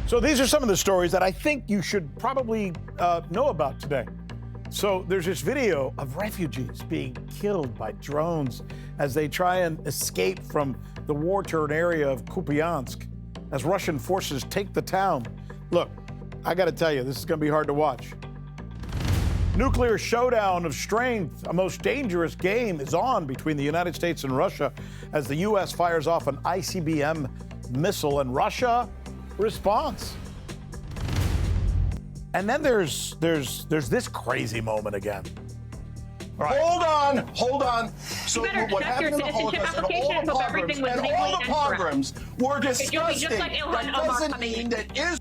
So these are some of the stories that I think you should probably know about today. So there's this video of refugees being killed by drones as they try and escape from the war-torn area of Kupiansk as Russian forces take the town. Look, I got to tell you, this is going to be hard to watch. Nuclear showdown of strength, a most dangerous game, is on between the United States and Russia as the U.S. fires off an ICBM missile and Russia responds. And then there's this crazy moment again. Right. Hold on. So what happened in the Holocaust and all the pogroms were disgusting. That doesn't mean that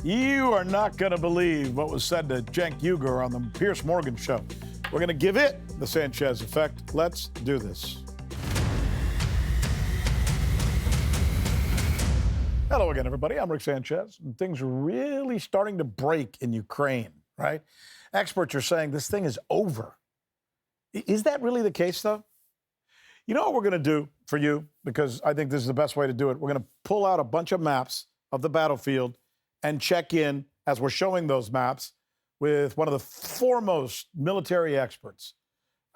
You are not going to believe what was said to Cenk Uygur on the Piers Morgan show. We're going to give it the Sanchez Effect. Let's do this. Hello again, everybody. I'm Rick Sanchez, and things are really starting to break in Ukraine, right? Experts are saying this thing is over. Is that really the case, though? You know what we're going to do for you, because I think this is the best way to do it. We're going to pull out a bunch of maps of the battlefield and check in, as we're showing those maps, with one of the foremost military experts,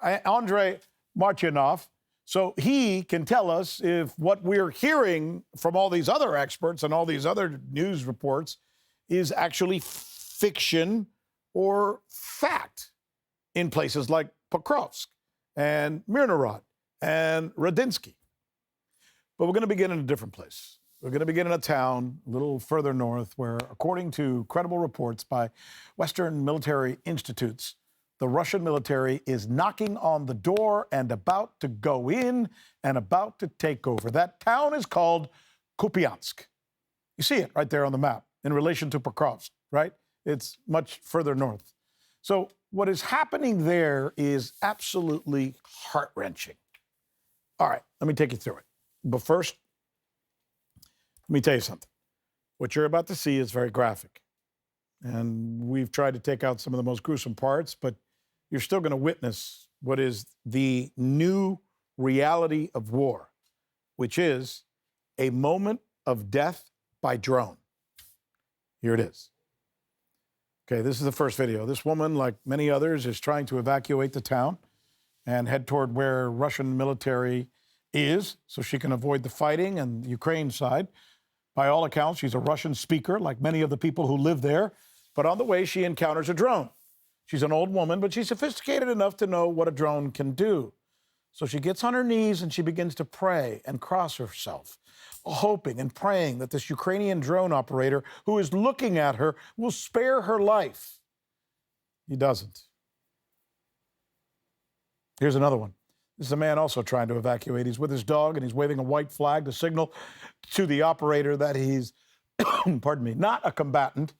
Andrey Martyanov. So he can tell us if what we're hearing from all these other experts and all these other news reports is actually fiction or fact in places like Pokrovsk and Mirnorod and Radinsky. But we're going to begin in a different place. We're going to begin in a town a little further north where, according to credible reports by Western military institutes, the Russian military is knocking on the door and about to go in and about to take over. That town is called Kupiansk. You see it right there on the map in relation to Pokrovsk, right? It's much further north. So what is happening there is absolutely heart-wrenching. All right, let me take you through it. But first, let me tell you something. What you're about to see is very graphic. And we've tried to take out some of the most gruesome parts, but you're still going to witness what is the new reality of war, which is a moment of death by drone. Here it is. Okay, this is the first video. This woman, like many others, is trying to evacuate the town and head toward where Russian military is so she can avoid the fighting and the Ukraine side. By all accounts, she's a Russian speaker, like many of the people who live there. But on the way, she encounters a drone. She's an old woman, but she's sophisticated enough to know what a drone can do. So she gets on her knees and she begins to pray and cross herself, hoping and praying that this Ukrainian drone operator who is looking at her will spare her life. He doesn't. Here's another one. This is a man also trying to evacuate. He's with his dog and he's waving a white flag to signal to the operator that he's, pardon me, not a combatant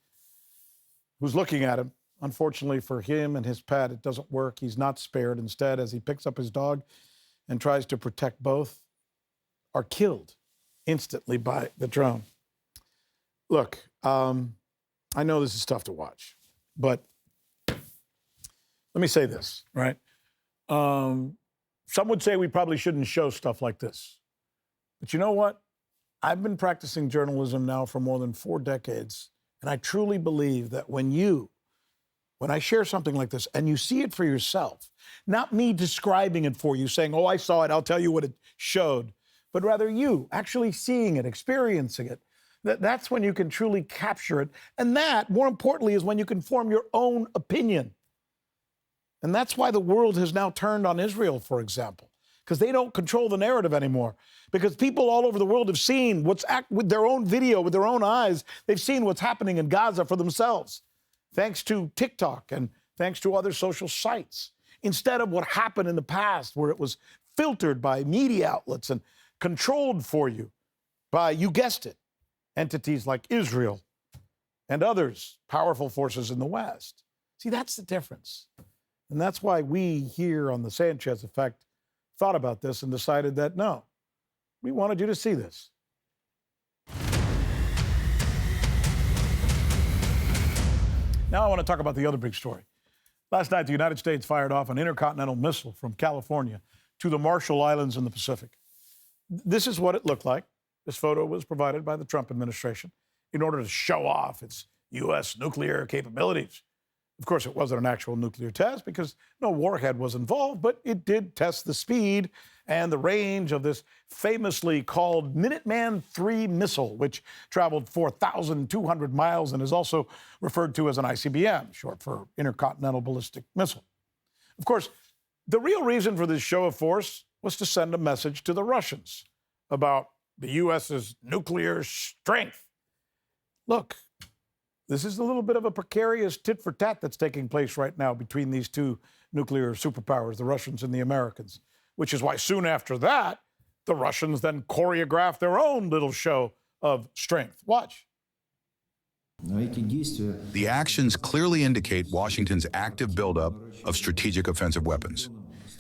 who's looking at him. Unfortunately for him and his pet, it doesn't work. He's not spared. Instead, as he picks up his dog and tries to protect both, are killed instantly by the drone. Look, I know this is tough to watch, but let me say this, right? Some would say we probably shouldn't show stuff like this. But you know what? I've been practicing journalism now for more than 4 decades, and I truly believe that when I share something like this and you see it for yourself, not me describing it for you, saying, oh, I saw it, I'll tell you what it showed, but rather you actually seeing it, experiencing it, that's when you can truly capture it. And that, more importantly, is when you can form your own opinion. And that's why the world has now turned on Israel, for example, because they don't control the narrative anymore. Because people all over the world have seen with their own video, with their own eyes, they've seen what's happening in Gaza for themselves, thanks to TikTok and thanks to other social sites, instead of what happened in the past where it was filtered by media outlets and controlled for you by, you guessed it, entities like Israel and others, powerful forces in the West. See, that's the difference. And that's why we here on the Sanchez Effect thought about this and decided that, no, we wanted you to see this. Now I want to talk about the other big story. Last night, the United States fired off an intercontinental missile from California to the Marshall Islands in the Pacific. This is what it looked like. This photo was provided by the Trump administration. in order to show off its U.S. nuclear capabilities. Of course, it wasn't an actual nuclear test because no warhead was involved, but it did test the speed and the range of this famously called Minuteman III missile, which traveled 4,200 miles and is also referred to as an ICBM, short for Intercontinental Ballistic Missile. Of course, the real reason for this show of force was to send a message to the Russians about the U.S.'s nuclear strength. Look, this is a little bit of a precarious tit for tat that's taking place right now between these two nuclear superpowers, the Russians and the Americans, which is why soon after that, the Russians then choreographed their own little show of strength. Watch. The actions clearly indicate Washington's active buildup of strategic offensive weapons.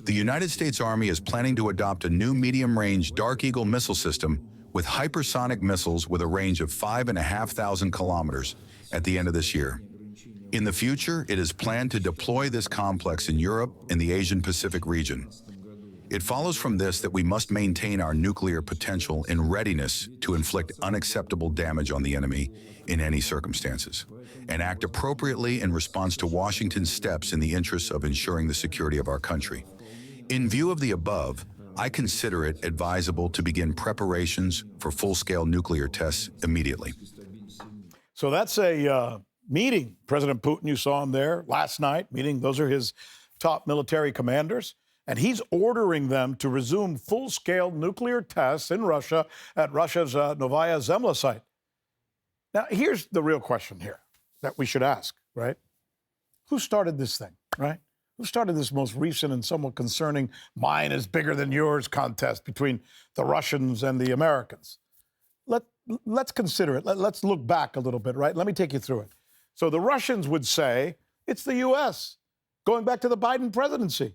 The United States Army is planning to adopt a new medium-range Dark Eagle missile system with hypersonic missiles with a range of 5,500 kilometers at the end of this year. In the future, it is planned to deploy this complex in Europe and the Asian-Pacific region. It follows from this that we must maintain our nuclear potential in readiness to inflict unacceptable damage on the enemy in any circumstances, and act appropriately in response to Washington's steps in the interests of ensuring the security of our country. In view of the above, I consider it advisable to begin preparations for full-scale nuclear tests immediately. So that's a meeting. President Putin, you saw him there last night, meeting. Those are his top military commanders. And he's ordering them to resume full-scale nuclear tests in Russia at Russia's Novaya Zemlya site. Now, here's the real question here that we should ask, right? Who started this thing, right? Who started this most recent and somewhat concerning mine is bigger than yours contest between the Russians and the Americans? Let's consider it. Let's look back a little bit, right? Let me take you through it. So the Russians would say it's the U.S., going back to the Biden presidency.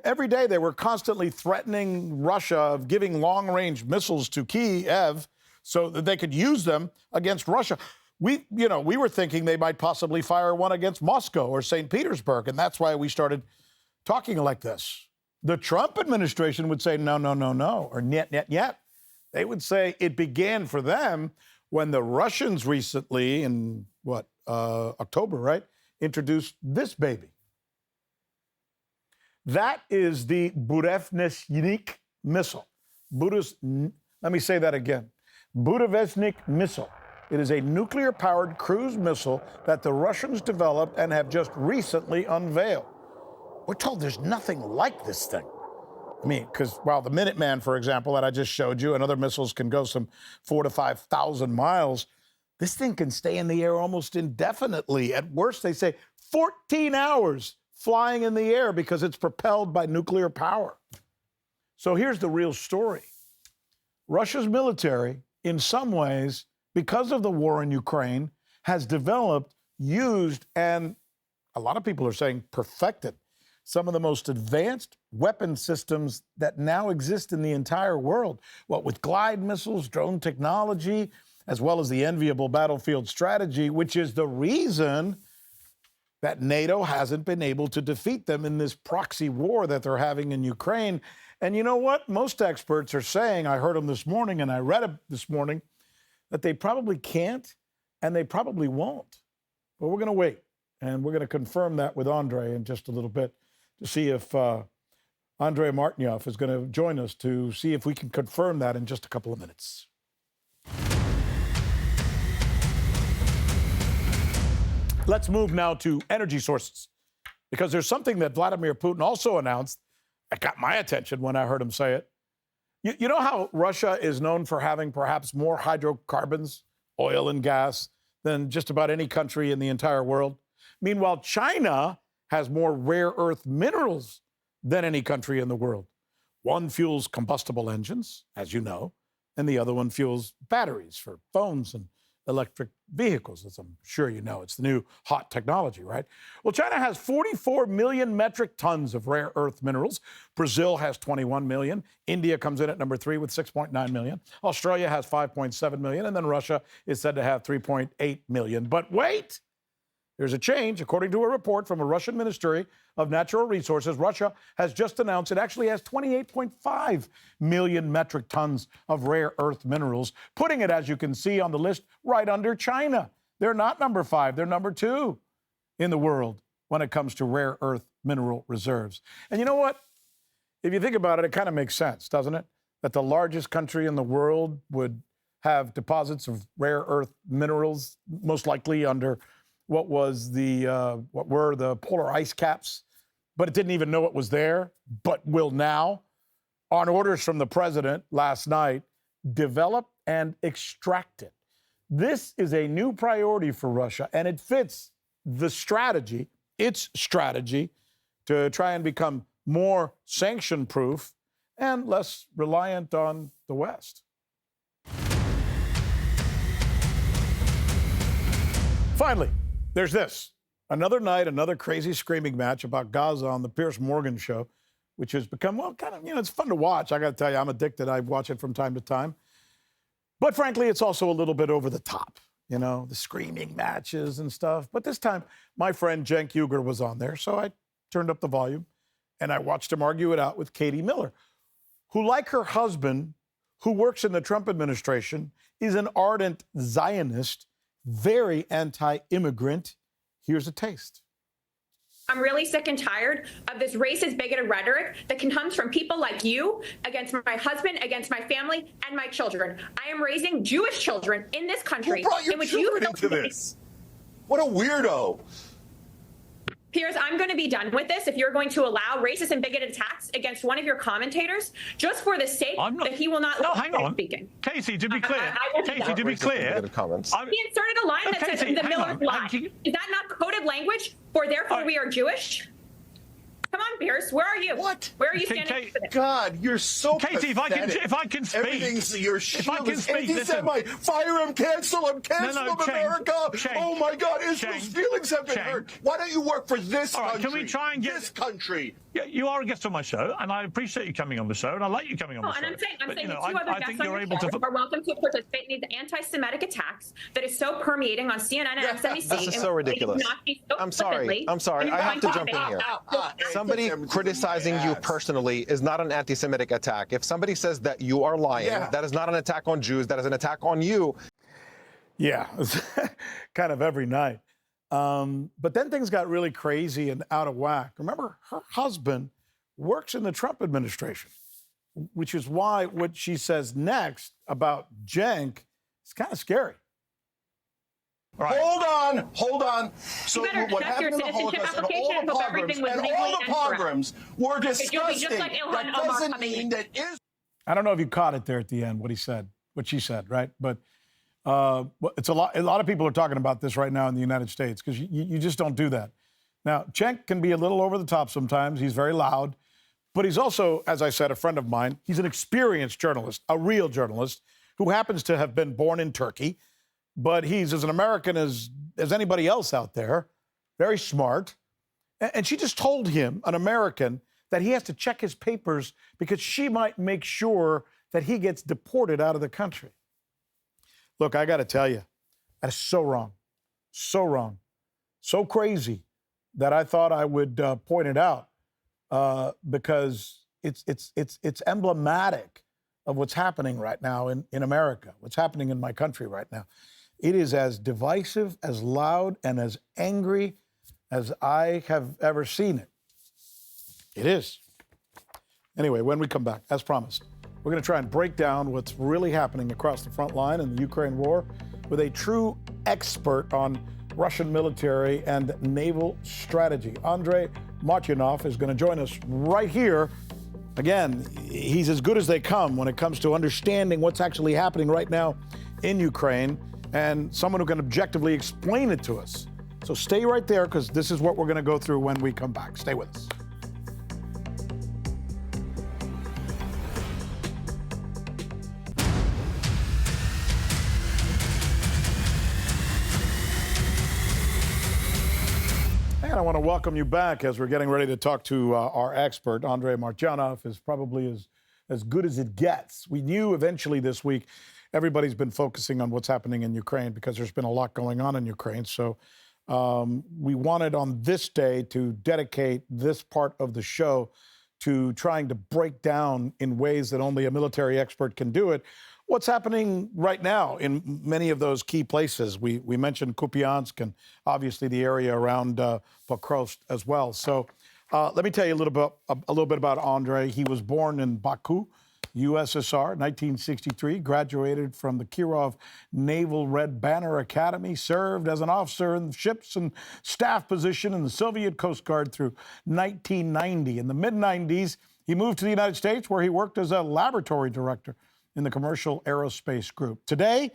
Every day they were constantly threatening Russia of giving long-range missiles to Kiev so that they could use them against Russia. We were thinking they might possibly fire one against Moscow or St. Petersburg, and that's why we started talking like this. The Trump administration would say, no, or niet. They would say it began for them when the Russians recently, in October, right, introduced this baby. That is the Burevestnik missile. Let me say that again. Burevestnik missile. It is a nuclear-powered cruise missile that the Russians developed and have just recently unveiled. We're told there's nothing like this thing. I mean, because while the Minuteman, for example, that I just showed you, and other missiles can go some 4,000 to 5,000 miles, this thing can stay in the air almost indefinitely. At worst, they say 14 hours flying in the air because it's propelled by nuclear power. So here's the real story. Russia's military, in some ways, because of the war in Ukraine, has developed, used, and a lot of people are saying perfected some of the most advanced weapon systems that now exist in the entire world. With glide missiles, drone technology, as well as the enviable battlefield strategy, which is the reason that NATO hasn't been able to defeat them in this proxy war that they're having in Ukraine. And you know what? Most experts are saying, I heard them this morning and I read it this morning, that they probably can't and they probably won't. But we're going to wait, and we're going to confirm that with Andrey in just a little bit to see if Andrey Martyanov is going to join us to see if we can confirm that in just a couple of minutes. Let's move now to energy sources, because there's something that Vladimir Putin also announced that got my attention when I heard him say it. You know how Russia is known for having perhaps more hydrocarbons, oil and gas, than just about any country in the entire world? Meanwhile, China has more rare earth minerals than any country in the world. One fuels combustible engines, as you know, and the other one fuels batteries for phones and electric vehicles, as I'm sure you know. It's the new hot technology, right? Well, China has 44 million metric tons of rare earth minerals. Brazil has 21 million. India comes in at number 3 with 6.9 million. Australia has 5.7 million. And then Russia is said to have 3.8 million. But wait, There's a change. According to a report from a Russian Ministry of Natural Resources, Russia has just announced it actually has 28.5 million metric tons of rare earth minerals, putting it, as you can see on the list, right under China. They're not number 5, they're number 2 in the world when it comes to rare earth mineral reserves. And you know what? If you think about it, it kind of makes sense, doesn't it? That the largest country in the world would have deposits of rare earth minerals, most likely under what were the polar ice caps, but it didn't even know it was there, but will now, on orders from the president last night, develop and extract it. This is a new priority for Russia, and it fits the strategy, its strategy, to try and become more sanction-proof and less reliant on the West. Finally, there's this. Another night, another crazy screaming match about Gaza on the Piers Morgan show, which has become, well, kind of, it's fun to watch. I got to tell you, I'm addicted. I watch it from time to time. But frankly, it's also a little bit over the top, the screaming matches and stuff. But this time, my friend Cenk Uygur was on there, so I turned up the volume and I watched him argue it out with Katie Miller, who, like her husband, who works in the Trump administration, is an ardent Zionist, very anti-immigrant. Here's a taste. I'm really sick and tired of this racist, bigoted rhetoric that comes from people like you against my husband, against my family, and my children. I am raising Jewish children in this country. Who brought your in which children into this? What a weirdo. Piers, I'm going to be done with this if you're going to allow racist and bigoted attacks against one of your commentators just for the sake that he will not hang on. speaking. Casey, to be clear, he inserted a line that says the Miller's lie. Is that not coded language for therefore we are Jewish? Come on, Piers, where are you? What? Where are you standing for this? God, you're so Casey, pathetic. if I can speak. Everything's your shield is listen. Fire him, cancel him, America. Oh my God, Israel's feelings have been hurt. Why don't you work for this country? Can we try and get this country? Yeah, you are a guest on my show, and I appreciate you coming on the show, and I like you coming on the show. And I'm saying but, the two other guests on your show are welcome to participate in these anti-Semitic attacks that is so permeating on CNN and MSNBC. This is so ridiculous. I'm sorry. I have to jump in here. Somebody criticizing you personally is not an anti-Semitic attack. If somebody says that you are lying, that is not an attack on Jews. That is an attack on you. Yeah, kind of every night. But then things got really crazy and out of whack. Remember, her husband works in the Trump administration, which is why what she says next about Cenk is kind of scary. Right. Hold on. So what happened in the Holocaust and all the pogroms were disgusting. That doesn't mean that is. I don't know if you caught it there at the end, what she said, right? But it's a lot of people are talking about this right now in the United States because you just don't do that. Now, Cenk can be a little over the top sometimes. He's very loud. But he's also, as I said, a friend of mine. He's an experienced journalist, a real journalist, who happens to have been born in Turkey. But he's as an American as anybody else out there, very smart. And she just told him, an American, that he has to check his papers because she might make sure that he gets deported out of the country. Look, I got to tell you, that is so wrong, so crazy that I thought I would point it out because it's emblematic of what's happening right now in America, what's happening in my country right now. It is as divisive, as loud, and as angry as I have ever seen it. It is. Anyway, when we come back, as promised, we're going to try and break down what's really happening across the front line in the Ukraine war with a true expert on Russian military and naval strategy. Andrey Martyanov is going to join us right here. Again, he's as good as they come when it comes to understanding what's actually happening right now in Ukraine, and someone who can objectively explain it to us. So stay right there, because this is what we're going to go through when we come back. Stay with us. And I want to welcome you back as we're getting ready to talk to our expert. Andrey Martyanov is probably as good as it gets. We knew eventually this week everybody's been focusing on what's happening in Ukraine because there's been a lot going on in Ukraine. So We wanted on this day to dedicate this part of the show to trying to break down in ways that only a military expert can do it what's happening right now in many of those key places. We mentioned Kupiansk and obviously the area around Pokrovsk as well. So let me tell you a little bit about Andrey. He was born in Baku, USSR, 1963, graduated from the Kirov Naval Red Banner Academy, served as an officer in the ships and staff position in the Soviet Coast Guard through 1990. In the mid-90s, he moved to the United States, where he worked as a laboratory director in the commercial aerospace group. Today,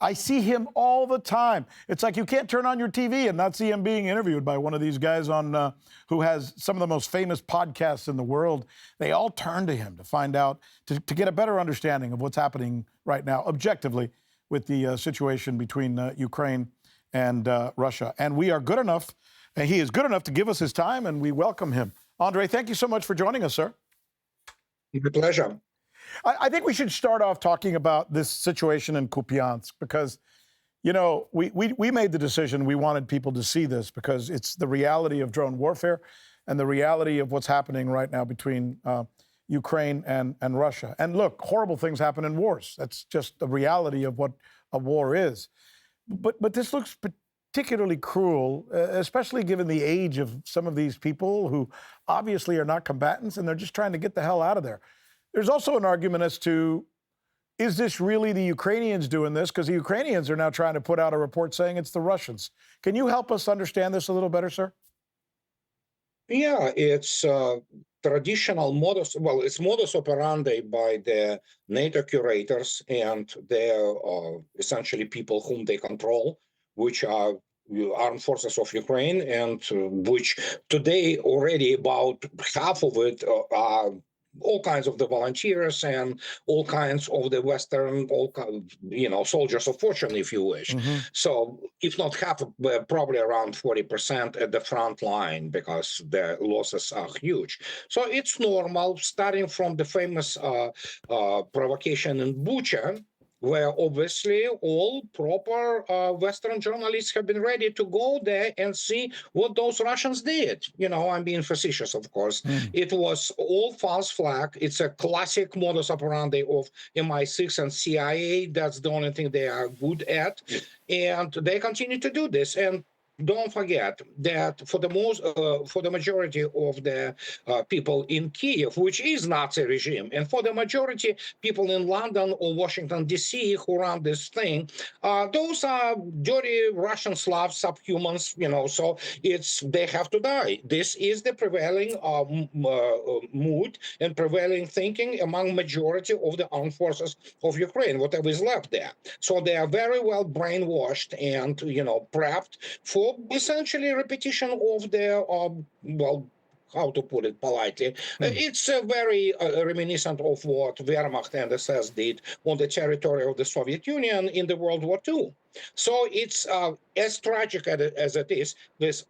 I see him all the time. It's like you can't turn on your TV and not see him being interviewed by one of these guys on who has some of the most famous podcasts in the world. They all turn to him to find out, to get a better understanding of what's happening right now, objectively, with the situation between Ukraine and Russia. And we are good enough, and he is good enough to give us his time, and we welcome him. Andrey, thank you so much for joining us, sir. With pleasure. I think we should start off talking about this situation in Kupiansk because, you know, we made the decision. We wanted people to see this because it's the reality of drone warfare and the reality of what's happening right now between Ukraine and Russia. And look, horrible things happen in wars. That's just the reality of what a war is. But this looks particularly cruel, especially given the age of some of these people who obviously are not combatants and they're just trying to get the hell out of there. There's also an argument as to, is this really the Ukrainians doing this? Because the Ukrainians are now trying to put out a report saying it's the Russians. Can you help us understand this a little better, sir? Yeah, it's traditional modus. Well, it's modus operandi by the NATO curators and their essentially people whom they control, which are armed forces of Ukraine, and which today already about half of it are all kinds of the volunteers and all kinds of the Western, soldiers of fortune, if you wish. Mm-hmm. So if not half, probably around 40% at the front line, because the losses are huge. So it's normal, starting from the famous provocation in Bucha, where obviously all proper Western journalists have been ready to go there and see what those Russians did. You know, I'm being facetious, of course. It was all false flag. It's a classic modus operandi of MI6 and CIA. That's the only thing they are good at. And they continue to do this. And don't forget that for the majority of the people in Kiev, which is Nazi regime, and for the majority people in London or Washington, D.C. who run this thing, those are dirty Russian Slavs, subhumans, so they have to die. This is the prevailing mood and prevailing thinking among majority of the armed forces of Ukraine, whatever is left there. So they are very well brainwashed and, prepped for essentially repetition of their, how to put it politely, it's very reminiscent of what Wehrmacht and SS did on the territory of the Soviet Union in the World War II. So it's as tragic as it is. There's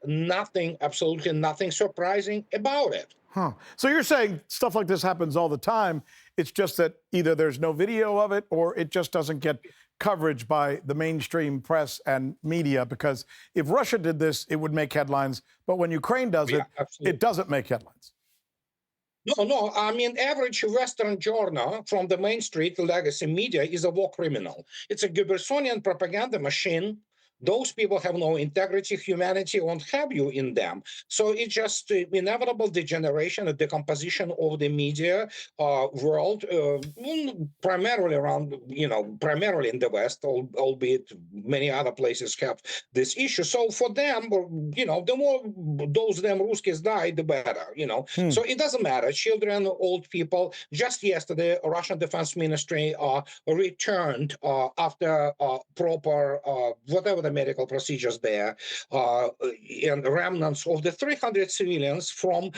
absolutely nothing surprising about it. Huh. So you're saying stuff like this happens all the time. It's just that either there's no video of it or it just doesn't get coverage by the mainstream press and media, because if Russia did this, it would make headlines. But when Ukraine does it, absolutely, it doesn't make headlines. No. I mean, average Western journal from the Main Street legacy media is a war criminal. It's a Goebbelsonian propaganda machine. Those people have no integrity, humanity, won't have you in them. So it's just inevitable degeneration, a decomposition of the media world, primarily primarily in the West, albeit many other places have this issue. So for them, the more those damn Ruskies die, the better, So it doesn't matter. Children, old people. Just yesterday, Russian Defense Ministry returned after proper, whatever the medical procedures there, and remnants of the 300 civilians from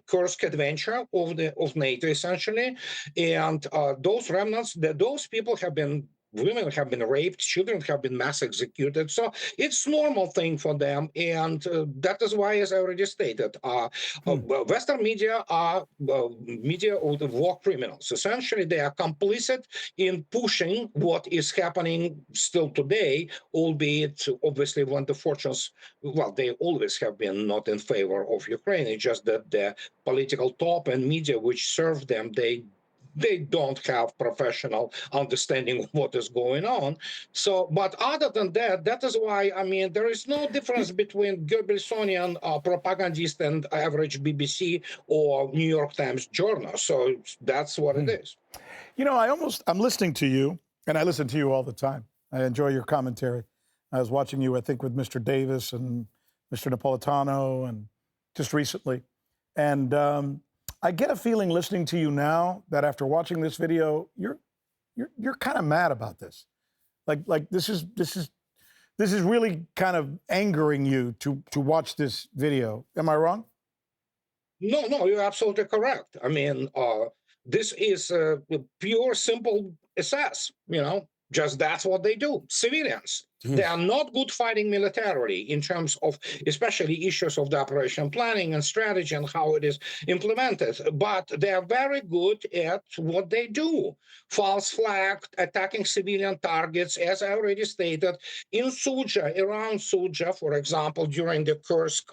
Kursk adventure of NATO, essentially. And those remnants, those people have been women have been raped, children have been mass executed. So it's normal thing for them, and that is why, as I already stated, Western media are media of the war criminals. Essentially, they are complicit in pushing what is happening still today, albeit obviously when the fortunes, well, they always have been not in favor of Ukraine. It's just that the political top and media which serve them, they don't have professional understanding of what is going on. So, but other than that, that is why, I mean, there is no difference between Goebbelsonian propagandist and average BBC or New York Times journal. So that's what it is. You know, I'm listening to you, and I listen to you all the time. I enjoy your commentary. I was watching you, I think, with Mr. Davis and Mr. Napolitano, and just recently. And I get a feeling listening to you now that after watching this video, you're kind of mad about this. Like this is really kind of angering you to watch this video. Am I wrong? No, you're absolutely correct. I mean, this is a pure, simple SS, you know, just that's what they do. Civilians. They are not good fighting militarily in terms of especially issues of the operation planning and strategy and how it is implemented. But they are very good at what they do. False flag, attacking civilian targets, as I already stated, in Suja, around Suja, for example, during the Kursk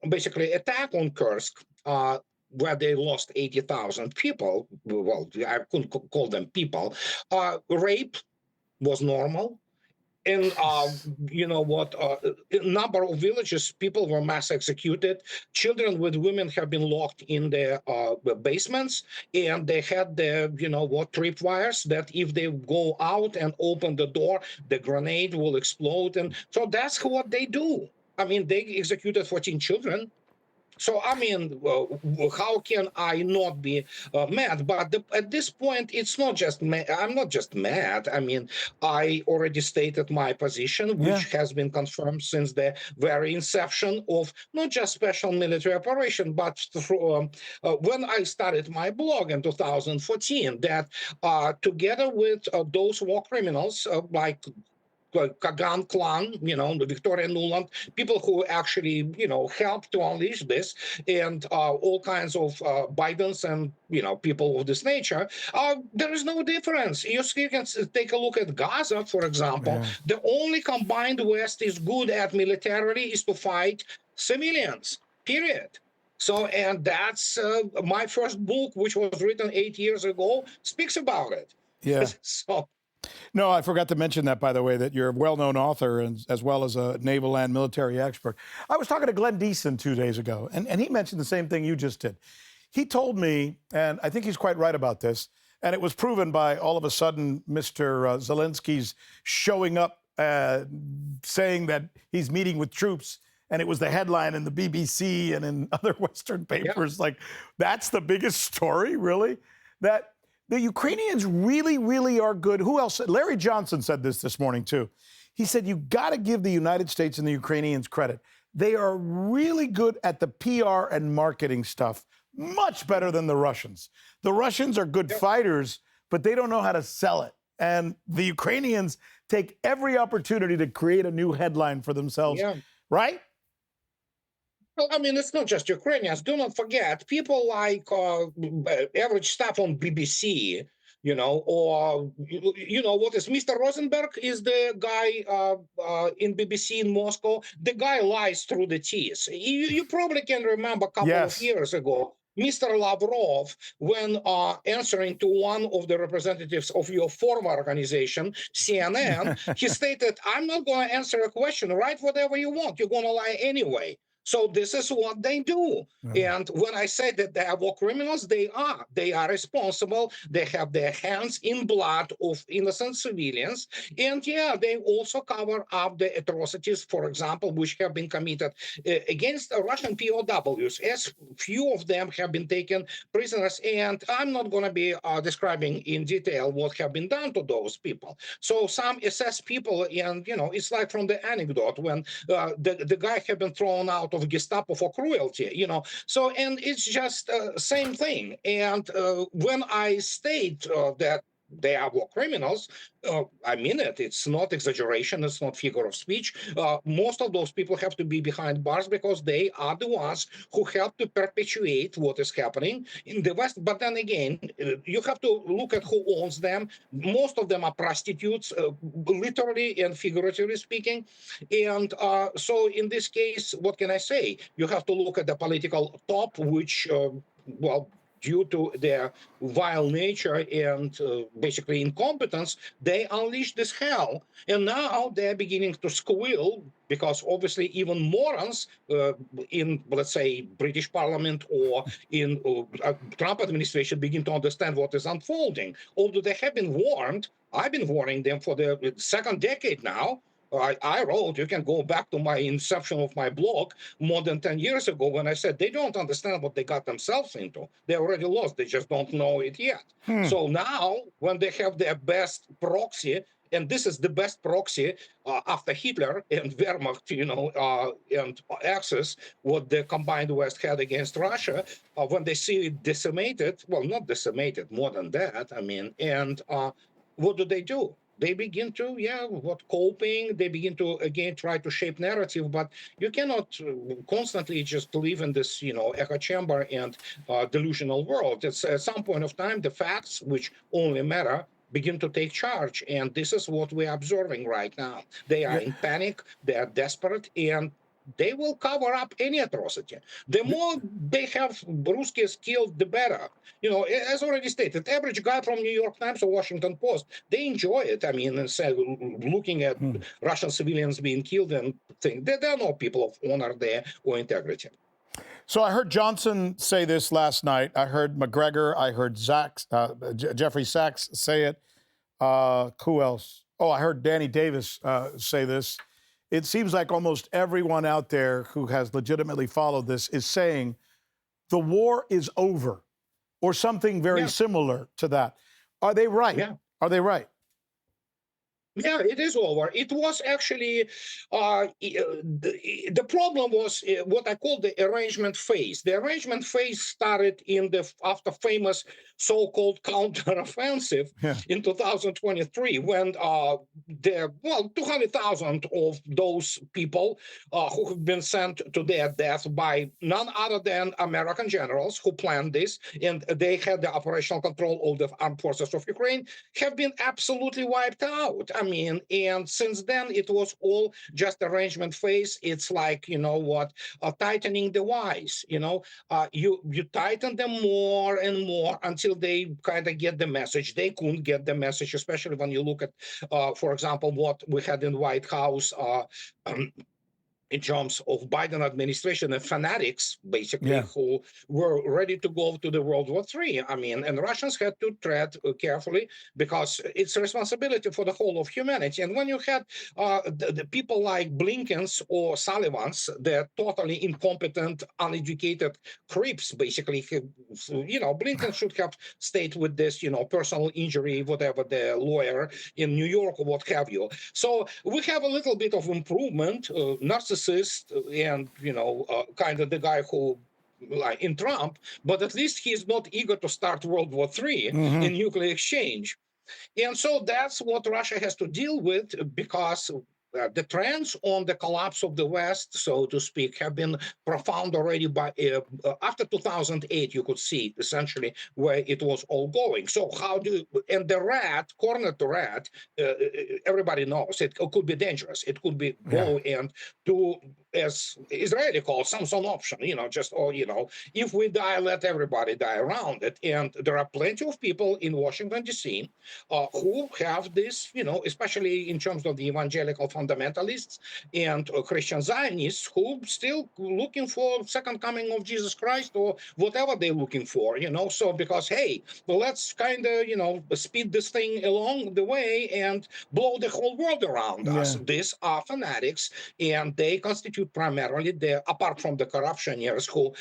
basically attack on Kursk, where they lost 80,000 people. Well, I couldn't call them people. Rape was normal. And you know what? A number of villages, people were mass executed. Children with women have been locked in their basements, and they had the, you know what, tripwires that if they go out and open the door, the grenade will explode. And so that's what they do. I mean, they executed 14 children. So, I mean, how can I not be mad? But at this point, it's not just I'm not just mad. I mean, I already stated my position, which has been confirmed since the very inception of not just special military operation, but when I started my blog in 2014, that together with those war criminals like Kagan clan, you know, the Victoria Nuland, people who actually, you know, helped to unleash this, and all kinds of Bidens and, you know, people of this nature, there is no difference. You can take a look at Gaza, for example. The only combined West is good at militarily is to fight civilians, period. So, and that's my first book, which was written 8 years ago, speaks about it. Yeah. So. No, I forgot to mention that, by the way, that you're a well-known author and as well as a naval and military expert. I was talking to Glenn Deason 2 days ago, and he mentioned the same thing you just did. He told me, and I think he's quite right about this, and it was proven by all of a sudden Mr. Zelensky's showing up saying that he's meeting with troops, and it was the headline in the BBC and in other Western papers. Like, that's the biggest story, really? That the Ukrainians really, really are good. Who else? Larry Johnson said this morning, too. He said, you got to give the United States and the Ukrainians credit. They are really good at the PR and marketing stuff, much better than the Russians. The Russians are good fighters, but they don't know how to sell it. And the Ukrainians take every opportunity to create a new headline for themselves, right? Well, I mean, it's not just Ukrainians. Do not forget, people like average staff on BBC, you know, or, you know, what is Mr. Rosenberg is the guy in BBC in Moscow. The guy lies through the teeth. You probably can remember a couple of years ago, Mr. Lavrov, when answering to one of the representatives of your former organization, CNN, he stated, I'm not going to answer a question. Write whatever you want. You're going to lie anyway. So this is what they do. And when I say that they are war criminals, they are responsible. They have their hands in blood of innocent civilians. And they also cover up the atrocities, for example, which have been committed against Russian POWs, as few of them have been taken prisoners. And I'm not going to be describing in detail what have been done to those people. So some SS people, and, you know, it's like from the anecdote when the guy had been thrown out out of Gestapo for cruelty, So, and it's just same thing. And when I state that they are war criminals, I mean it. It's not exaggeration. It's not figure of speech. Most of those people have to be behind bars because they are the ones who help to perpetuate what is happening in the West. But then again, you have to look at who owns them. Most of them are prostitutes, literally and figuratively speaking. And so in this case, what can I say? You have to look at the political top, which, due to their vile nature and basically incompetence, they unleashed this hell. And now they're beginning to squeal because obviously even morons in, let's say, British Parliament or in Trump administration begin to understand what is unfolding. Although they have been warned, I've been warning them for the second decade now. I wrote, you can go back to my inception of my blog more than 10 years ago when I said they don't understand what they got themselves into. They already lost. They just don't know it yet. So now when they have their best proxy, and this is the best proxy after Hitler and Wehrmacht, and Axis, what the combined West had against Russia, when they see it decimated, well, not decimated, more than that, and what do? They begin to, coping. They begin to, again, try to shape narrative, but you cannot constantly just live in this, echo chamber and delusional world. It's at some point of time, the facts, which only matter, begin to take charge. And this is what we're observing right now. They are in panic, they are desperate, and they will cover up any atrocity. The more they have Ruskies killed, the better. As already stated, average guy from New York Times or Washington Post, they enjoy it. Looking at Russian civilians being killed and think there are no people of honor there or integrity. So I heard Johnson say this last night. I heard McGregor. I heard Jeffrey Sachs say it. Who else? Oh, I heard Danny Davis say this. It seems like almost everyone out there who has legitimately followed this is saying the war is over or something very similar to that. Are they right? Yeah. Are they right? Yeah, it is over. It was actually, the problem was what I call the arrangement phase. The arrangement phase started after famous so-called counteroffensive in 2023, when 200,000 of those people who have been sent to their death by none other than American generals who planned this, and they had the operational control of the armed forces of Ukraine, have been absolutely wiped out. And since then, it was all just arrangement phase. It's like, tightening the wires, you tighten them more and more until they kind of get the message. They couldn't get the message, especially when you look at, for example, what we had in White House, in terms of Biden administration and fanatics, basically, who were ready to go to the World War III. And Russians had to tread carefully because it's a responsibility for the whole of humanity. And when you had the people like Blinkens or Sullivans, they're totally incompetent, uneducated creeps, basically. Blinken should have stayed with this, personal injury, whatever, the lawyer in New York or what have you. So we have a little bit of improvement, narcissist, and kind of the guy who in Trump, but at least he's not eager to start World War III in nuclear exchange. And so that's what Russia has to deal with, because the trends on the collapse of the West, so to speak, have been profound already by after 2008. You could see essentially where it was all going. So and the rat, corner to rat, everybody knows it could be dangerous. It could be go and do, as Israeli calls, some option, if we die, let everybody die around it. And there are plenty of people in Washington, D.C. Who have this, especially in terms of the evangelical fundamentalists and Christian Zionists, who still looking for second coming of Jesus Christ or whatever they're looking for, So because, hey, let's kind of, speed this thing along the way and blow the whole world around us. These are fanatics, and they constitute primarily apart from the corruptioneers who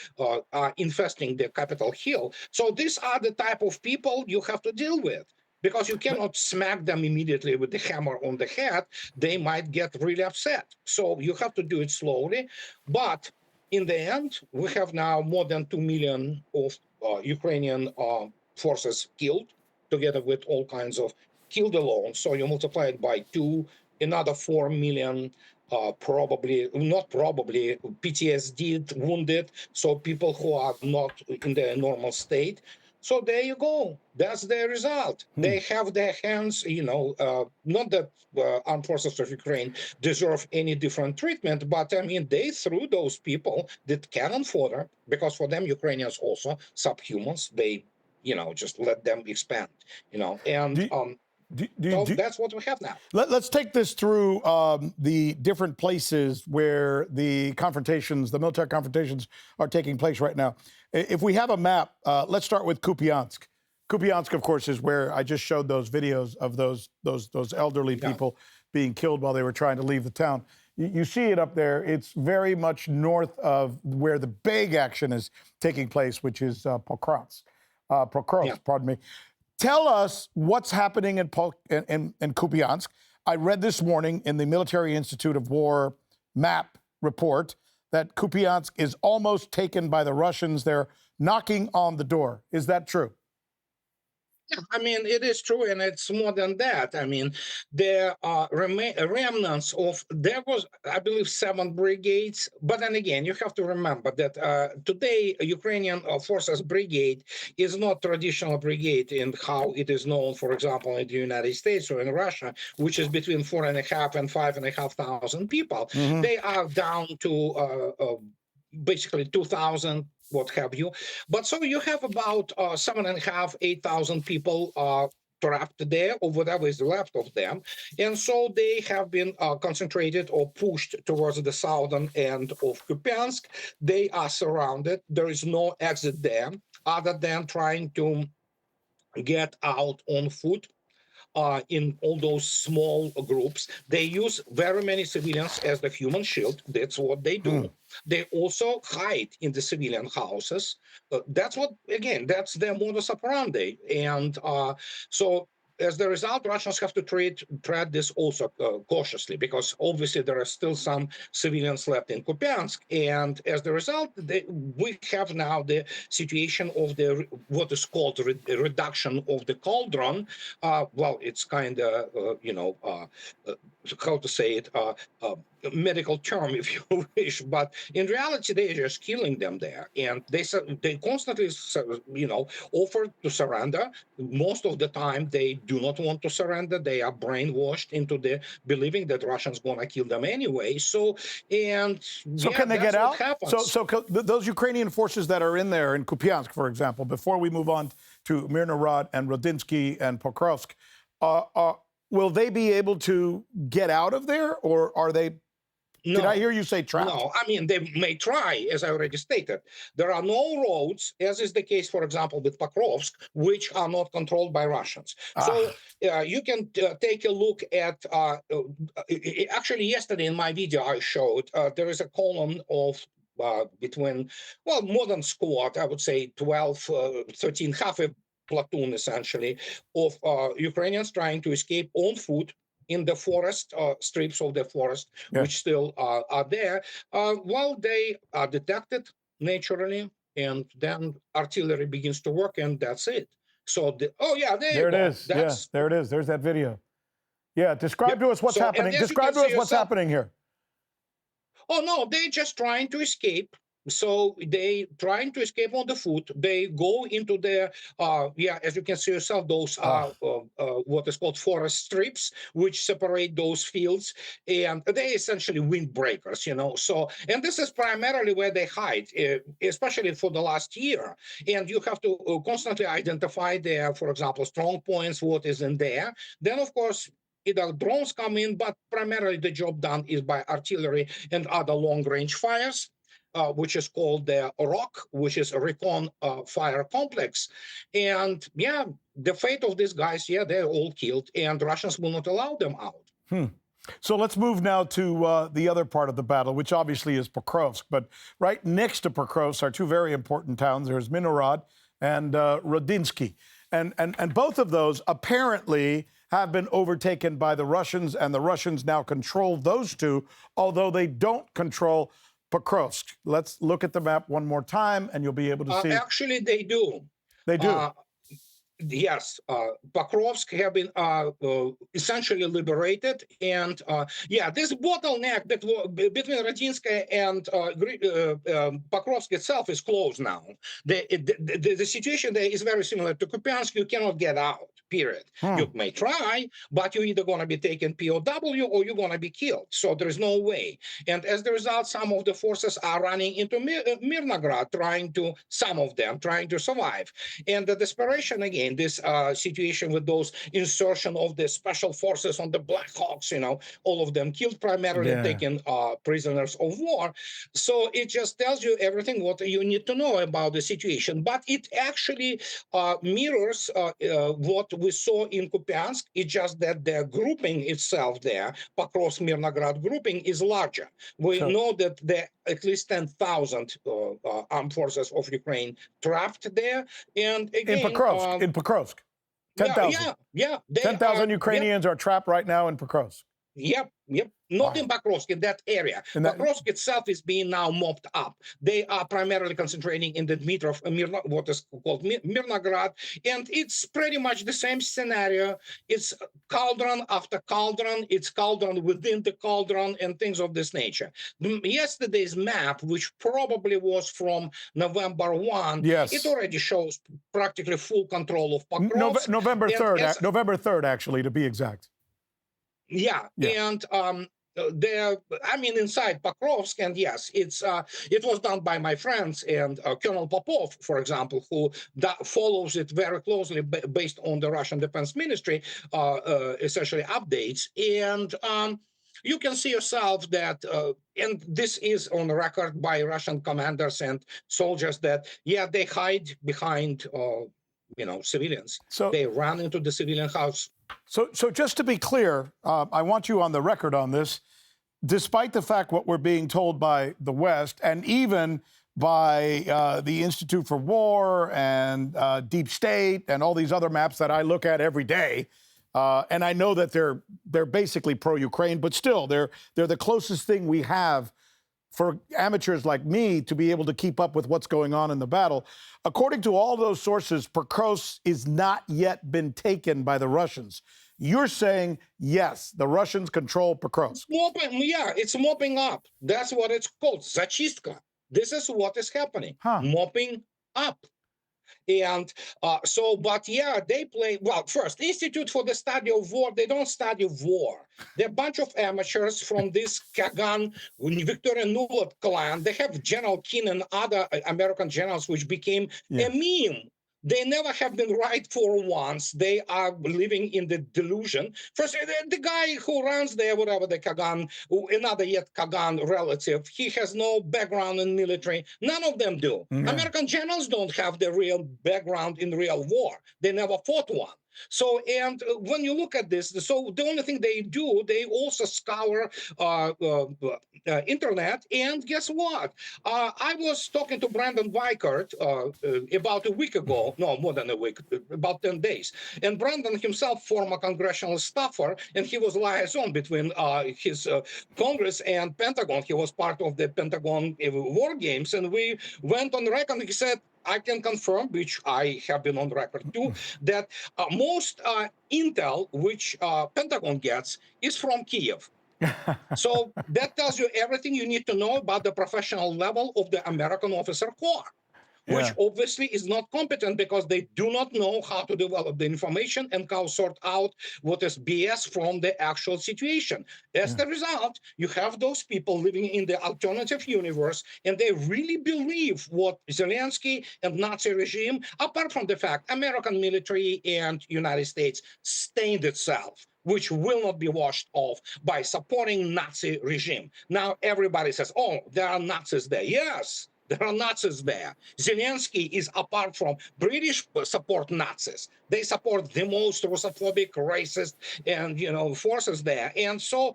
are infesting the Capitol Hill. So these are the type of people you have to deal with. Because you cannot smack them immediately with the hammer on the head. They might get really upset. So you have to do it slowly. But in the end, we have now more than 2 million of Ukrainian forces killed, together with all kinds of killed alone. So you multiply it by 2, another 4 million not probably, PTSD, wounded, so people who are not in their normal state. So there you go. That's the result. They have their hands, not that armed forces of Ukraine deserve any different treatment, but I mean, they threw those people that cannon fodder, because for them, Ukrainians also subhumans. They, just let them expand, and that's what we have now. Let's take this through the different places where the confrontations, the military confrontations, are taking place right now. If we have a map, let's start with Kupiansk. Kupiansk, of course, is where I just showed those videos of those elderly people being killed while they were trying to leave the town. You see it up there. It's very much north of where the big action is taking place, which is Pokrovsk, pardon me. Tell us what's happening in Kupiansk. I read this morning in the Military Institute of War map report that Kupiansk is almost taken by the Russians. They're knocking on the door. Is that true? I mean, it is true, and it's more than that. I mean, there are remnants of, there was, I believe, 7 brigades. But then again, you have to remember that today, Ukrainian Forces Brigade is not traditional brigade in how it is known, for example, in the United States or in Russia, which is between 4,500 and 5,500 people. They are down to basically 2,000, what have you. But so you have about 7,500, 8,000 people trapped there, or whatever is left of them. And so they have been concentrated or pushed towards the southern end of Kupiansk. They are surrounded. There is no exit there other than trying to get out on foot. In all those small groups. They use very many civilians as the human shield. That's what they do. They also hide in the civilian houses. That's what, again, that's their modus operandi. And so as the result, Russians have to tread this also cautiously, because obviously there are still some civilians left in Kupiansk. And as the result, we have now the situation of the what is called reduction of the cauldron. Well, it's kind of, how to say it, medical term, if you wish, but in reality, they're just killing them there, and they constantly, offer to surrender. Most of the time, they do not want to surrender. They are brainwashed into the believing that Russians gonna kill them anyway. So can they get out? So those Ukrainian forces that are in there in Kupiansk, for example, before we move on to Mirnorod and Rodinsky and Pokrovsk, will they be able to get out of there, or are they? No. Did I hear you say trapped? No, I mean, they may try, as I already stated. There are no roads, as is the case, for example, with Pokrovsk, which are not controlled by Russians. So you can take a look at, actually, yesterday in my video I showed, there is a column of between, well, more than squad, I would say 12, 13, half a platoon, essentially, of Ukrainians trying to escape on foot in the forest, strips of the forest, which still are there. Well, they are detected naturally, and then artillery begins to work, and that's it. So, there it is. There it is. There's that video. Yeah, describe to us what's happening. Describe to us what's happening here. Oh, no, they're just trying to escape. So they trying to escape on the foot. They go into the, as you can see yourself, those what is called forest strips, which separate those fields, and they essentially windbreakers, So, and this is primarily where they hide, especially for the last year. And you have to constantly identify their, for example, strong points, what is in there. Then, of course, either drones come in, but primarily the job done is by artillery and other long-range fires. Which is called the ROC, which is a recon fire complex. And the fate of these guys, they're all killed, and Russians will not allow them out. So let's move now to the other part of the battle, which obviously is Pokrovsk. But right next to Pokrovsk are 2 very important towns. There's Mirnorod and Rodinsky. And both of those apparently have been overtaken by the Russians, and the Russians now control those 2, although they don't control Pokrovsk. Let's look at the map one more time, and you'll be able to see. Actually, they do. They do. Yes, Pokrovsk have been essentially liberated, and this bottleneck that between Radinsky and Pokrovsk itself is closed now. The situation there is very similar to Kupiansk. You cannot get out. Period. You may try, but you're either going to be taken POW or you're going to be killed. So there is no way. And as a result, some of the forces are running into Mirnograd, some of them trying to survive. And the desperation again, this situation with those insertion of the special forces on the Black Hawks, all of them killed, primarily taken prisoners of war. So it just tells you everything what you need to know about the situation. But it actually mirrors what we saw in Kupiansk. It's just that the grouping itself there, Pokrovsk-Mirnograd grouping, is larger. We know that there are at least 10,000 armed forces of Ukraine trapped there. And again, in Pokrovsk, 10,000. 10,000 Ukrainians are trapped right now in Pokrovsk. Yep. Not in Pokrovsk, in that area. Pokrovsk itself is being now mopped up. They are primarily concentrating in the what is called Mirnograd, and it's pretty much the same scenario. It's cauldron after cauldron. It's cauldron within the cauldron and things of this nature. Yesterday's map, which probably was from November 1, it already shows practically full control of Pokrovsk. November 3rd, November 3rd, actually, to be exact. And inside Pokrovsk, and yes, it was done by my friends and Colonel Popov, for example, who follows it very closely based on the Russian Defense Ministry, essentially updates. And you can see yourself that, and this is on record by Russian commanders and soldiers, that, they hide behind, civilians. So they run into the civilian house. So just to be clear, I want you on the record on this. Despite the fact what we're being told by the West and even by the Institute for War and Deep State and all these other maps that I look at every day, and I know that they're basically pro-Ukraine, but still they're the closest thing we have for amateurs like me to be able to keep up with what's going on in the battle. According to all those sources, Pokrovsk is not yet been taken by the Russians. You're saying, yes, the Russians control Pokrovsk. It's mopping up. That's what it's called, Zachystka. This is what is happening, mopping up. And they play, first, Institute for the Study of War, they don't study war. They're a bunch of amateurs from this Kagan, Victoria Nuland clan. They have General Keane and other American generals, which became a meme. They never have been right for once. They are living in the delusion. First, the guy who runs there, whatever the Kagan, another yet Kagan relative, he has no background in military. None of them do. American generals don't have the real background in real war. They never fought one. So, and when you look at this, so the only thing they do, they also scour internet. And guess what? I was talking to Brandon Weikart about a week ago, no, more than a week, about 10 days. And Brandon himself, former congressional staffer, and he was liaison between his Congress and Pentagon. He was part of the Pentagon war games. And we went on record and he said, I can confirm, which I have been on record too, that most intel which Pentagon gets is from Kiev. So that tells you everything you need to know about the professional level of the American officer corps, which obviously is not competent because they do not know how to develop the information and how sort out what is BS from the actual situation. As the result, you have those people living in the alternative universe, and they really believe what Zelensky and Nazi regime, apart from the fact American military and United States stained itself, which will not be washed off by supporting Nazi regime. Now everybody says, oh, there are Nazis there. Yes. There are Nazis there. Zelensky is, apart from British support Nazis, they support the most Russophobic, racist, and forces there. And so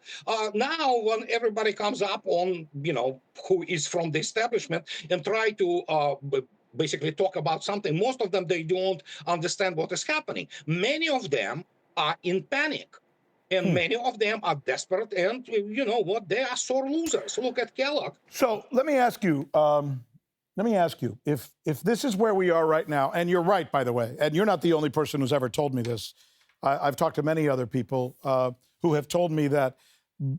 now, when everybody comes up on who is from the establishment and try to basically talk about something, most of them they don't understand what is happening. Many of them are in panic. And many of them are desperate, and you know what? They are sore losers. Look at Kellogg. So let me ask you. If this is where we are right now, and you're right, by the way, and you're not the only person who's ever told me this. I've talked to many other people who have told me that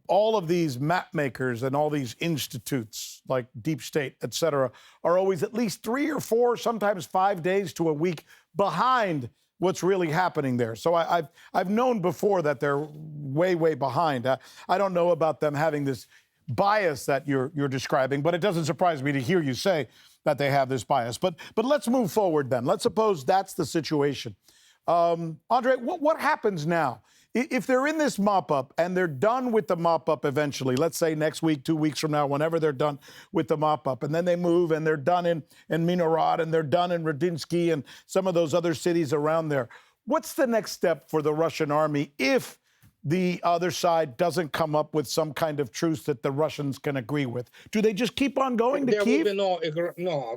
all of these map makers and all these institutes like Deep State, et cetera, are always at least 3 or 4, sometimes 5 days to a week behind what's really happening there. So I've known before that they're way behind. I don't know about them having this bias that you're describing, but it doesn't surprise me to hear you say that they have this bias. But let's move forward then. Let's suppose that's the situation. Andrey, what happens now? If they're in this mop-up and they're done with the mop-up eventually, let's say next week, 2 weeks from now, whenever they're done with the mop-up, and then they move and they're done in Minorod and they're done in Radinsky and some of those other cities around there, what's the next step for the Russian army if the other side doesn't come up with some kind of truce that the Russians can agree with? Do they just keep on going to Kyiv?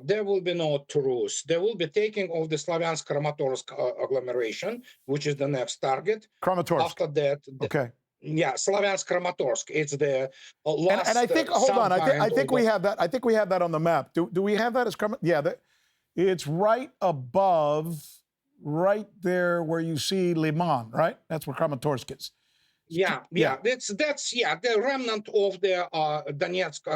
There will be no truce. They will be taking of the Slavyansk-Kramatorsk agglomeration, which is the next target. Kramatorsk. After that, okay. Yeah, Slavyansk-Kramatorsk. It's the last. And I think, hold on, I think we have that. I think we have that on the map. Do we have that as Kramatorsk? Yeah, it's right above, right there where you see Liman, right? That's where Kramatorsk is. Yeah. That's the remnant of the Donetsk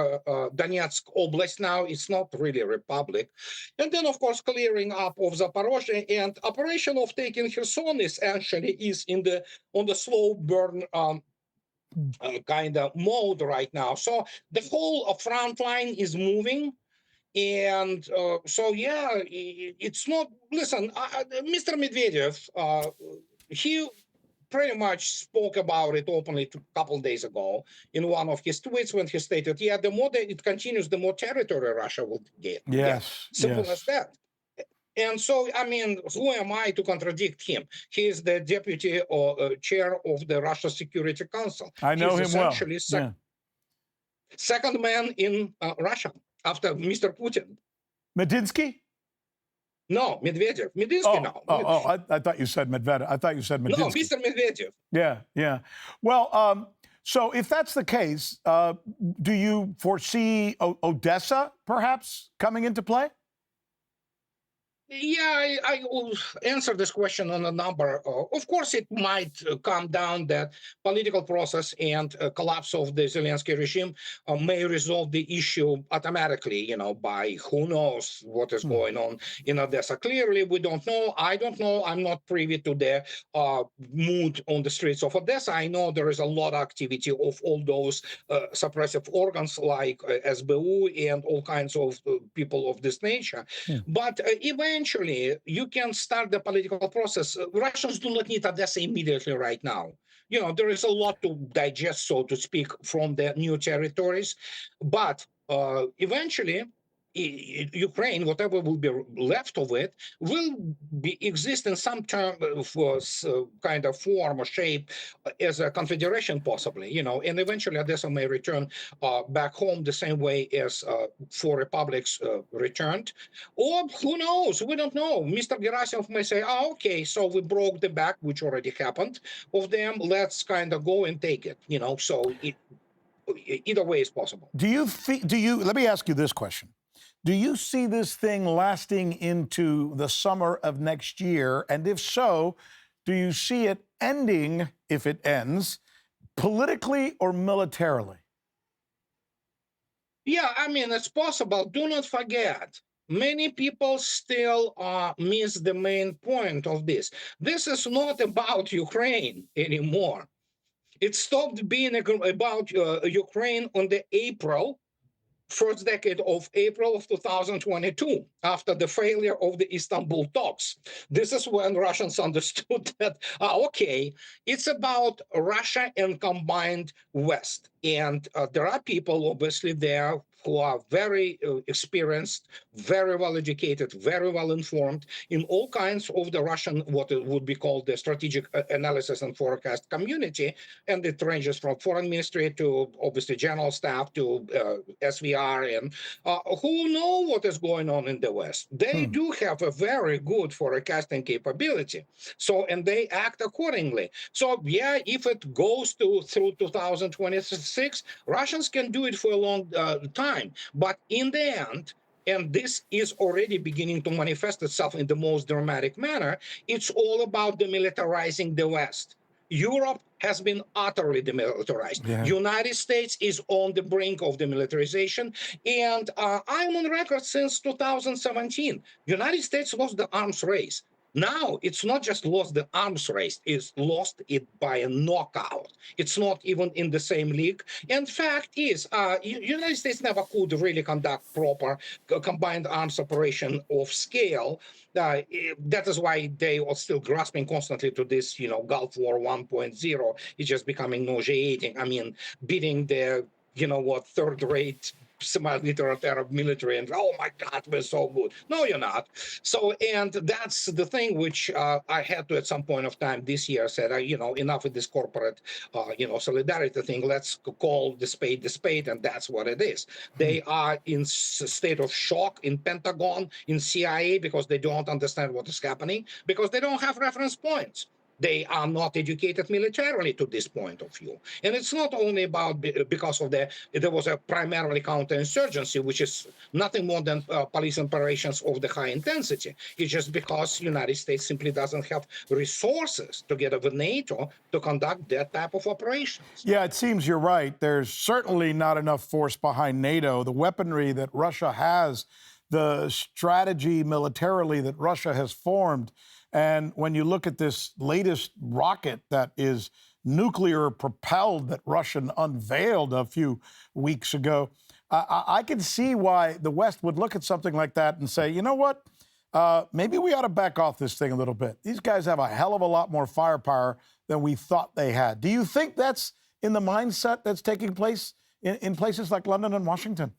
Oblast now. It's not really a republic. And then, of course, clearing up of Zaporozhye, and operation of taking Kherson is on the slow burn kind of mode right now. So the whole front line is moving. And it's not, listen, Mr. Medvedev, he pretty much spoke about it openly a couple days ago in one of his tweets when he stated, the more that it continues, the more territory Russia will get. Yes. Simple as that. And so, I mean, who am I to contradict him? He is the deputy or chair of the Russia Security Council. I know him well. Second man in Russia after Mr. Putin. Medinsky? No, Medvedev. Medinsky now. I thought you said Medvedev. I thought you said Medinsky. No, Mr. Medvedev. Yeah. Well, so if that's the case, do you foresee Odessa perhaps coming into play? Yeah, I will answer this question on a number. Of course, it might come down that political process and collapse of the Zelensky regime may resolve the issue automatically, by who knows what is going on in Odessa. Clearly, we don't know. I don't know. I'm not privy to the mood on the streets of Odessa. I know there is a lot of activity of all those suppressive organs like SBU and all kinds of people of this nature. But eventually, you can start the political process. Russians do not need Odessa immediately right now. There is a lot to digest, so to speak, from the new territories. But eventually, Ukraine, whatever will be left of it, will exist in some kind of form or shape as a confederation, possibly, and eventually Odessa may return back home the same way as 4 republics returned. Or who knows? We don't know. Mr. Gerasimov may say, okay, so we broke the back, which already happened, of them. Let's kind of go and take it, so either way is possible. Let me ask you this question. Do you see this thing lasting into the summer of next year? And if so, do you see it ending, if it ends, politically or militarily? Yeah, I mean, it's possible. Do not forget, many people still miss the main point of this. This is not about Ukraine anymore. It stopped being about Ukraine on the first decade of April of 2022, after the failure of the Istanbul talks. This is when Russians understood that, okay, it's about Russia and combined West. And there are people, obviously, there who are very experienced, very well educated, very well informed in all kinds of the Russian, what would be called the strategic analysis and forecast community. And it ranges from foreign ministry to obviously general staff to SVR, and who know what is going on in the West. They do have a very good forecasting capability. So, and they act accordingly. So, yeah, if it goes through 2026, Russians can do it for a long time. But in the end, and this is already beginning to manifest itself in the most dramatic manner, it's all about demilitarizing the West. Europe has been utterly demilitarized. Yeah. United States is on the brink of demilitarization. And I'm on record since 2017. United States lost the arms race. Now, it's not just lost the arms race, it's lost it by a knockout. It's not even in the same league. And fact is, United States never could really conduct proper combined arms operation of scale. That is why they are still grasping constantly to this, Gulf War 1.0. It's just becoming nauseating. I mean, beating the, third-rate semi-literate Arab military, and oh my God, we're so good. No, you're not. So, and that's the thing which I had to at some point of time this year said, enough with this corporate, solidarity thing. Let's call the spade, and that's what it is. They are in state of shock in Pentagon, in CIA, because they don't understand what is happening, because they don't have reference points. They are not educated militarily to this point of view. And it's not only about because of there was a primarily counterinsurgency, which is nothing more than police operations of the high intensity. It's just because the United States simply doesn't have resources together with NATO to conduct that type of operations. Yeah, it seems you're right. There's certainly not enough force behind NATO. The weaponry that Russia has, the strategy militarily that Russia has formed. And when you look at this latest rocket that is nuclear propelled that Russia unveiled a few weeks ago, I can see why the West would look at something like that and say, you know what, maybe we ought to back off this thing a little bit. These guys have a hell of a lot more firepower than we thought they had. Do you think that's in the mindset that's taking place in places like London and Washington?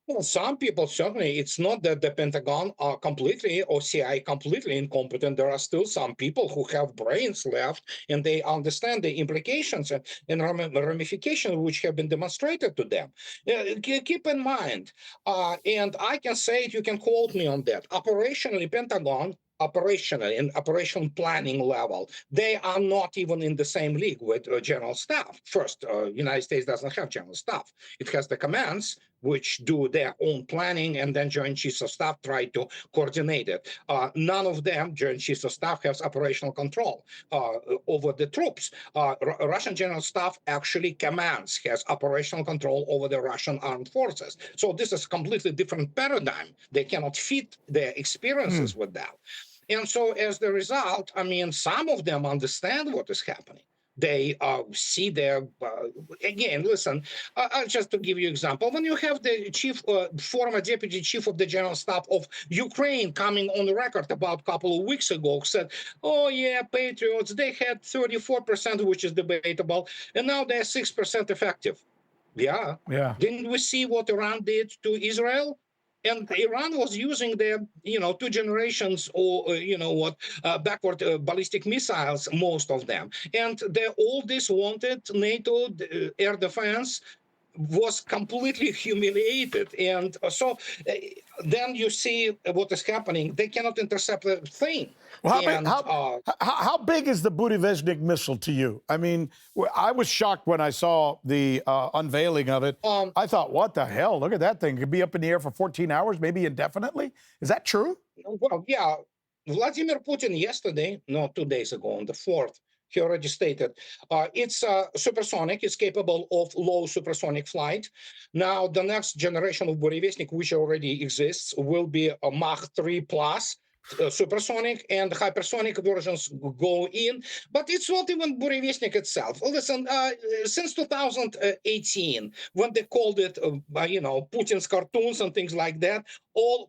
Well, some people, certainly, it's not that the Pentagon are completely or CIA completely incompetent. There are still some people who have brains left, and they understand the implications and ramifications which have been demonstrated to them. Keep in mind, and I can say it, you can quote me on that. Operationally, Pentagon, operationally and operational planning level, they are not even in the same league with general staff. First, United States doesn't have general staff. It has the commands, which do their own planning, and then Joint Chiefs of Staff try to coordinate it. None of them, Joint Chiefs of Staff, has operational control over the troops. Russian General Staff actually commands, has operational control over the Russian armed forces. So this is a completely different paradigm. They cannot fit their experiences with that. And so as the result, I mean, some of them understand what is happening. They see their, again, listen, just to give you an example, when you have the former deputy chief of the general staff of Ukraine coming on the record about a couple of weeks ago, said, oh yeah, Patriots, they had 34%, which is debatable, and now they're 6% effective. Yeah. Didn't we see what Iran did to Israel? And Iran was using their, 2 generations or, backward ballistic missiles, most of them. And all this wanted NATO air defense was completely humiliated. And so then you see what is happening. They cannot intercept the thing. Well, how big is the Budiveznik missile to you? I mean, I was shocked when I saw the unveiling of it. I thought, what the hell? Look at that thing. It could be up in the air for 14 hours, maybe indefinitely. Is that true? Well, yeah. Vladimir Putin yesterday, 2 days ago, on the 4th, he already stated it's supersonic. It's capable of low supersonic flight. Now, the next generation of Burevestnik, which already exists, will be a Mach 3 plus. supersonic and hypersonic versions go in, but it's not even Burevestnik itself. Listen, since 2018, when they called it, Putin's cartoons and things like that,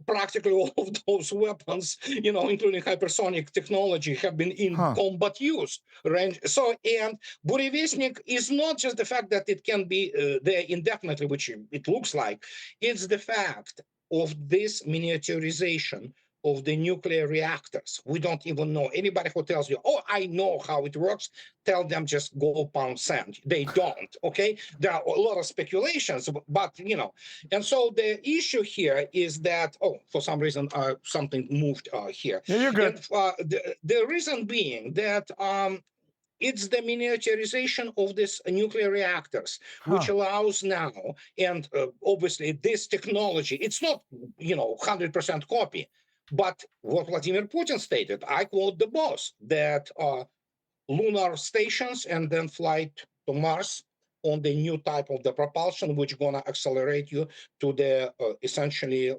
practically all of those weapons, including hypersonic technology, have been in combat use range. So, and Burevestnik is not just the fact that it can be there indefinitely, which it looks like, it's the fact of this miniaturization of the nuclear reactors. We don't even know. Anybody who tells you, oh, I know how it works, tell them just go pound sand. They don't, okay? There are a lot of speculations, but, And so the issue here is that, for some reason, something moved here. Yeah, you're good. And, the reason being that it's the miniaturization of these nuclear reactors, which allows now, and obviously this technology, it's not, 100% copy. But what Vladimir Putin stated, I quote the boss, that lunar stations and then flight to Mars on the new type of the propulsion, which going to accelerate you to the essentially,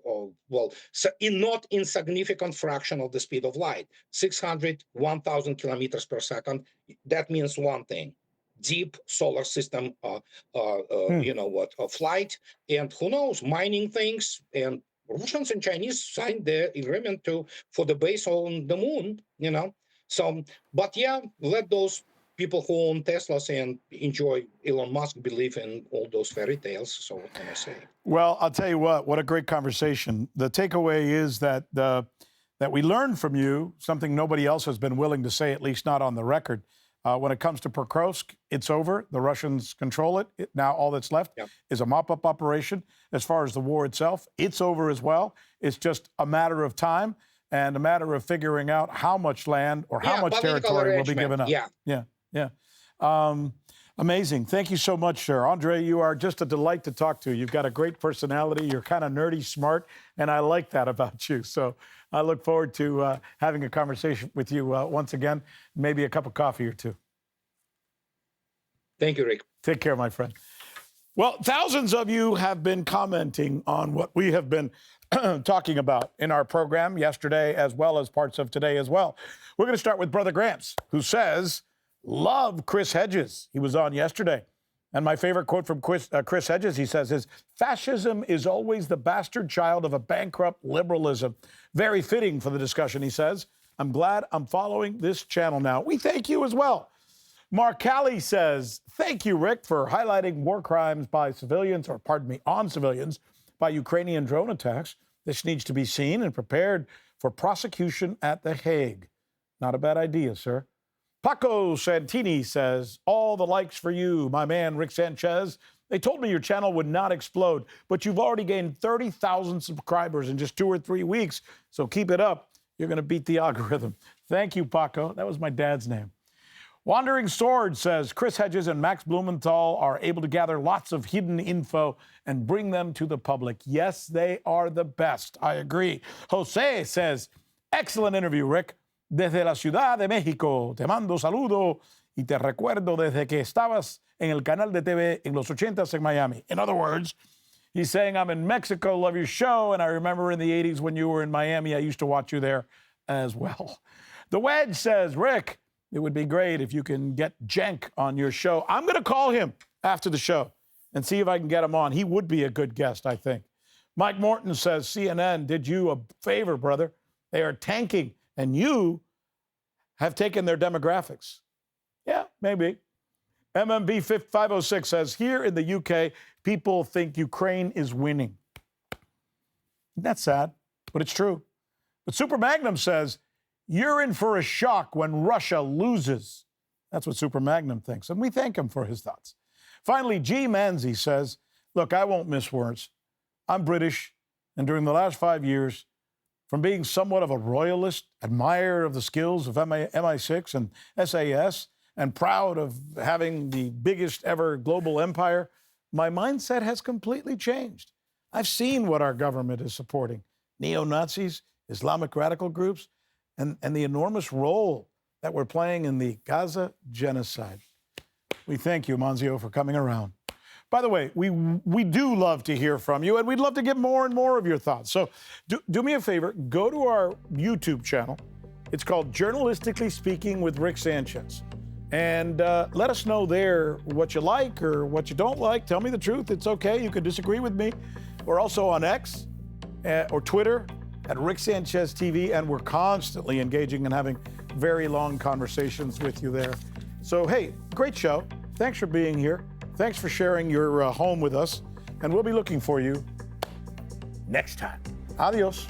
not insignificant fraction of the speed of light, 600, 1,000 kilometers per second. That means one thing: deep solar system, flight, and who knows, mining things. And Russians and Chinese signed the agreement for the base on the moon, So, but yeah, let those people who own Teslas and enjoy Elon Musk believe in all those fairy tales. So what can I say? Well, I'll tell you what a great conversation. The takeaway is that that we learned from you something nobody else has been willing to say, at least not on the record. When it comes to Pokrovsk, it's over. The Russians control it. Now all that's left is a mop-up operation. As far as the war itself, it's over as well. It's just a matter of time and a matter of figuring out how much land or how much territory will be given up. Yeah. Amazing. Thank you so much, sir. Andrey, you are just a delight to talk to. You've got a great personality. You're kind of nerdy smart, and I like that about you. So I look forward to having a conversation with you once again, maybe a cup of coffee or two. Thank you, Rick. Take care, my friend. Well, thousands of you have been commenting on what we have been talking about in our program yesterday, as well as parts of today as well. We're going to start with Brother Gramps, who says, love Chris Hedges. He was on yesterday. And my favorite quote from Chris Hedges, he says, is, fascism is always the bastard child of a bankrupt liberalism. Very fitting for the discussion, he says. I'm glad I'm following this channel now. We thank you as well. Mark Calley says, thank you, Rick, for highlighting war crimes by civilians, or pardon me, on civilians, by Ukrainian drone attacks. This needs to be seen and prepared for prosecution at The Hague. Not a bad idea, sir. Paco Santini says, all the likes for you, my man, Rick Sanchez. They told me your channel would not explode, but you've already gained 30,000 subscribers in just 2 or 3 weeks. So keep it up. You're going to beat the algorithm. Thank you, Paco. That was my dad's name. Wandering Sword says, Chris Hedges and Max Blumenthal are able to gather lots of hidden info and bring them to the public. Yes, they are the best. I agree. Jose says, excellent interview, Rick. Desde la Ciudad de México, te mando saludo y te recuerdo desde que estabas en el canal de TV en los 80s en Miami. In other words, he's saying, I'm in Mexico, love your show, and I remember in the 80s when you were in Miami, I used to watch you there as well. The Wedge says, Rick, it would be great if you can get Cenk on your show. I'm going to call him after the show and see if I can get him on. He would be a good guest, I think. Mike Morton says, CNN did you a favor, brother. They are tanking, and you have taken their demographics. Yeah, maybe. MMB 506 says, here in the UK, people think Ukraine is winning. That's sad, but it's true. But Super Magnum says, you're in for a shock when Russia loses. That's what Super Magnum thinks, and we thank him for his thoughts. Finally, G. Manzi says, look, I won't miss words. I'm British, and during the last 5 years, from being somewhat of a royalist, admirer of the skills of MI6 and SAS, and proud of having the biggest ever global empire, my mindset has completely changed. I've seen what our government is supporting, neo-Nazis, Islamic radical groups, and the enormous role that we're playing in the Gaza genocide. We thank you, Manzio, for coming around. By the way, we do love to hear from you, and we'd love to get more and more of your thoughts. So do me a favor, go to our YouTube channel. It's called Journalistically Speaking with Rick Sanchez. And let us know there what you like or what you don't like. Tell me the truth. It's okay. You can disagree with me. We're also on X or Twitter at Rick Sanchez TV, and we're constantly engaging and having very long conversations with you there. So, hey, great show. Thanks for being here. Thanks for sharing your home with us. And we'll be looking for you next time. Adios.